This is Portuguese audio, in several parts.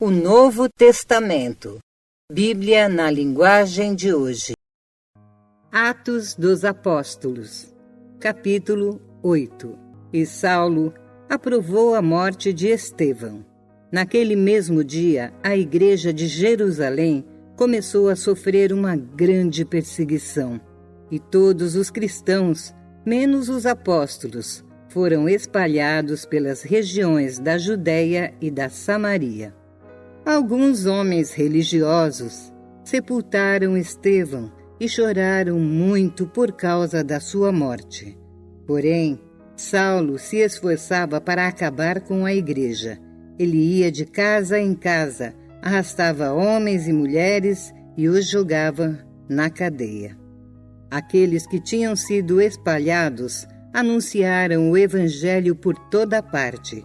O Novo Testamento. Bíblia na linguagem de hoje. Atos dos Apóstolos. Capítulo 8. E Saulo aprovou a morte de Estevão. Naquele mesmo dia, a igreja de Jerusalém começou a sofrer uma grande perseguição. E todos os cristãos, menos os apóstolos, foram espalhados pelas regiões da Judéia e da Samaria. Alguns homens religiosos sepultaram Estevão e choraram muito por causa da sua morte. Porém, Saulo se esforçava para acabar com a igreja. Ele ia de casa em casa, arrastava homens e mulheres e os jogava na cadeia. Aqueles que tinham sido espalhados anunciaram o evangelho por toda parte.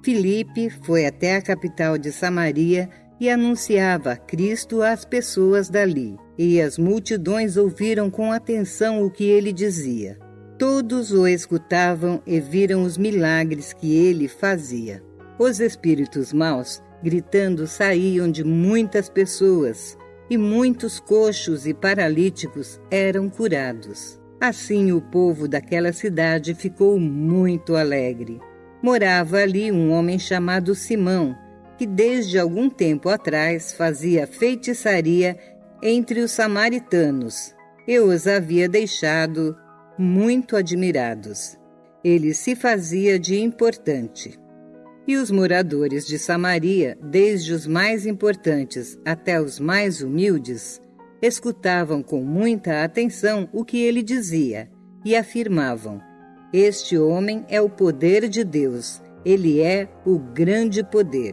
Filipe foi até a capital de Samaria e anunciava Cristo às pessoas dali, e as multidões ouviram com atenção o que ele dizia. Todos o escutavam e viram os milagres que ele fazia. Os espíritos maus, gritando, saíam de muitas pessoas, e muitos coxos e paralíticos eram curados. Assim o povo daquela cidade ficou muito alegre. Morava ali um homem chamado Simão, que desde algum tempo atrás fazia feitiçaria entre os samaritanos e os havia deixado muito admirados. Ele se fazia de importante. E os moradores de Samaria, desde os mais importantes até os mais humildes, escutavam com muita atenção o que ele dizia e afirmavam: este homem é o poder de Deus, ele é o grande poder.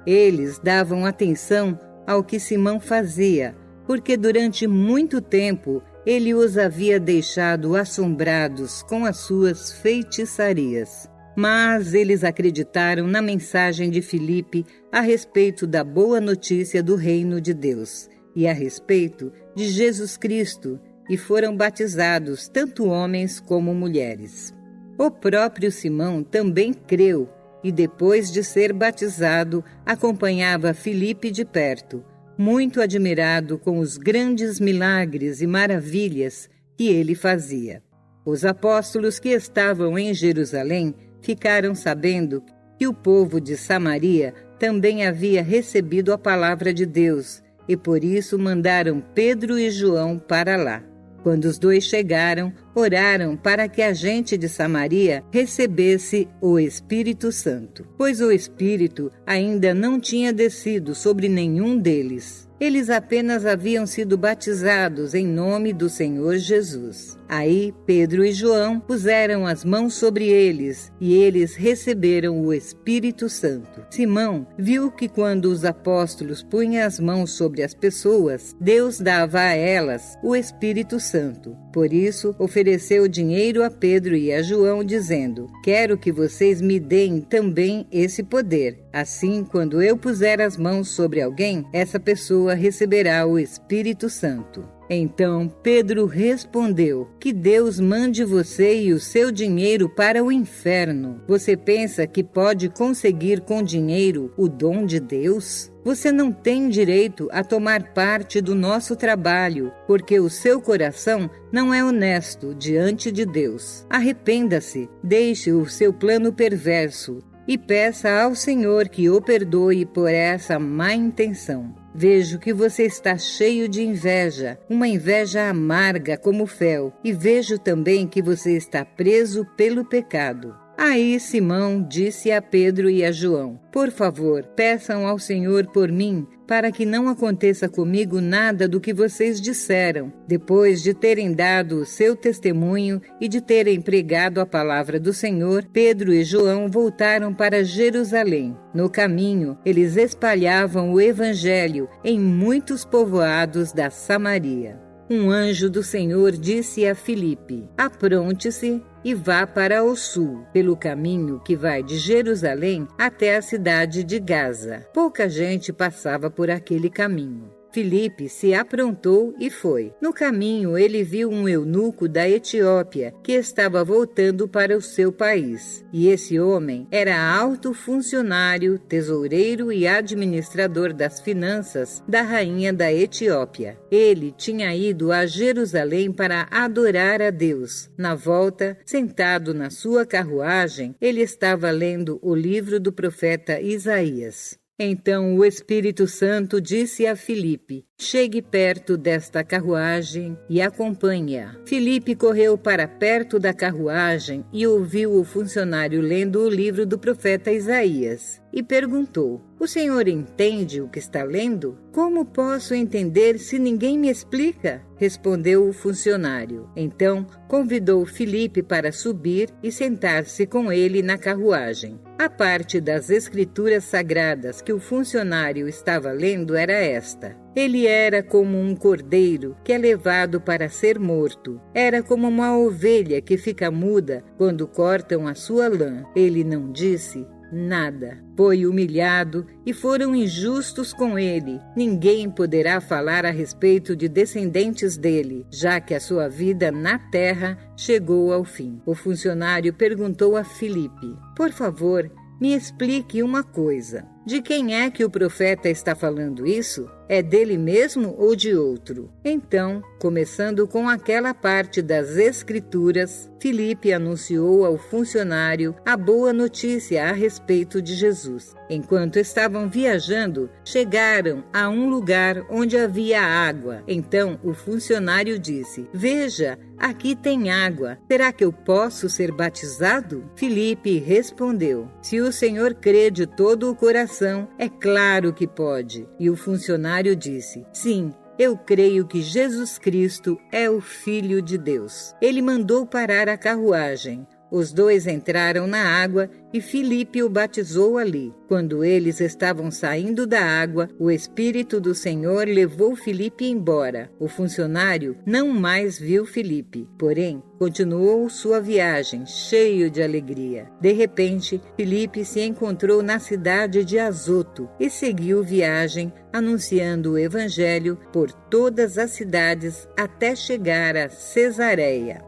Eles davam atenção ao que Simão fazia, porque durante muito tempo ele os havia deixado assombrados com as suas feitiçarias. Mas eles acreditaram na mensagem de Filipe a respeito da boa notícia do reino de Deus e a respeito de Jesus Cristo, e foram batizados tanto homens como mulheres. O próprio Simão também creu e, depois de ser batizado, acompanhava Filipe de perto, muito admirado com os grandes milagres e maravilhas que ele fazia. Os apóstolos que estavam em Jerusalém ficaram sabendo que o povo de Samaria também havia recebido a palavra de Deus e por isso mandaram Pedro e João para lá. Quando os dois chegaram, oraram para que a gente de Samaria recebesse o Espírito Santo, pois o Espírito ainda não tinha descido sobre nenhum deles. Eles apenas haviam sido batizados em nome do Senhor Jesus. Aí Pedro e João puseram as mãos sobre eles e eles receberam o Espírito Santo. Simão viu que quando os apóstolos punham as mãos sobre as pessoas, Deus dava a elas o Espírito Santo. Por isso, ofereceu dinheiro a Pedro e a João, dizendo: quero que vocês me deem também esse poder. Assim, quando eu puser as mãos sobre alguém, essa pessoa receberá o Espírito Santo. Então Pedro respondeu: que Deus mande você e o seu dinheiro para o inferno. Você pensa que pode conseguir com dinheiro o dom de Deus? Você não tem direito a tomar parte do nosso trabalho, porque o seu coração não é honesto diante de Deus. Arrependa-se, deixe o seu plano perverso e peça ao Senhor que o perdoe por essa má intenção. Vejo que você está cheio de inveja, uma inveja amarga como fel, e vejo também que você está preso pelo pecado. Aí Simão disse a Pedro e a João: por favor, peçam ao Senhor por mim, para que não aconteça comigo nada do que vocês disseram. Depois de terem dado o seu testemunho e de terem pregado a palavra do Senhor, Pedro e João voltaram para Jerusalém. No caminho, eles espalhavam o evangelho em muitos povoados da Samaria. Um anjo do Senhor disse a Filipe: apronte-se e vá para o sul, pelo caminho que vai de Jerusalém até a cidade de Gaza. Pouca gente passava por aquele caminho. Filipe se aprontou e foi. No caminho, ele viu um eunuco da Etiópia que estava voltando para o seu país. E esse homem era alto funcionário, tesoureiro e administrador das finanças da rainha da Etiópia. Ele tinha ido a Jerusalém para adorar a Deus. Na volta, sentado na sua carruagem, ele estava lendo o livro do profeta Isaías. Então o Espírito Santo disse a Filipe: chegue perto desta carruagem e acompanhe-a. Filipe correu para perto da carruagem e ouviu o funcionário lendo o livro do profeta Isaías. E perguntou: o senhor entende o que está lendo? Como posso entender se ninguém me explica? Respondeu o funcionário. Então convidou Filipe para subir e sentar-se com ele na carruagem. A parte das escrituras sagradas que o funcionário estava lendo era esta: ele era como um cordeiro que é levado para ser morto. Era como uma ovelha que fica muda quando cortam a sua lã. Ele não disse nada. Foi humilhado e foram injustos com ele. Ninguém poderá falar a respeito de descendentes dele, já que a sua vida na terra chegou ao fim. O funcionário perguntou a Filipe: por favor, me explique uma coisa. De quem é que o profeta está falando isso? É dele mesmo ou de outro? Então, começando com aquela parte das Escrituras, Filipe anunciou ao funcionário a boa notícia a respeito de Jesus. Enquanto estavam viajando, chegaram a um lugar onde havia água. Então o funcionário disse: veja, aqui tem água. Será que eu posso ser batizado? Filipe respondeu: se o Senhor crê de todo o coração, é claro que pode. E o funcionário disse: sim, eu creio que Jesus Cristo é o Filho de Deus. Ele mandou parar a carruagem. Os dois entraram na água e Filipe o batizou ali. Quando eles estavam saindo da água, o Espírito do Senhor levou Filipe embora. O funcionário não mais viu Filipe, porém continuou sua viagem, cheio de alegria. De repente, Filipe se encontrou na cidade de Azoto e seguiu viagem, anunciando o Evangelho por todas as cidades até chegar a Cesareia.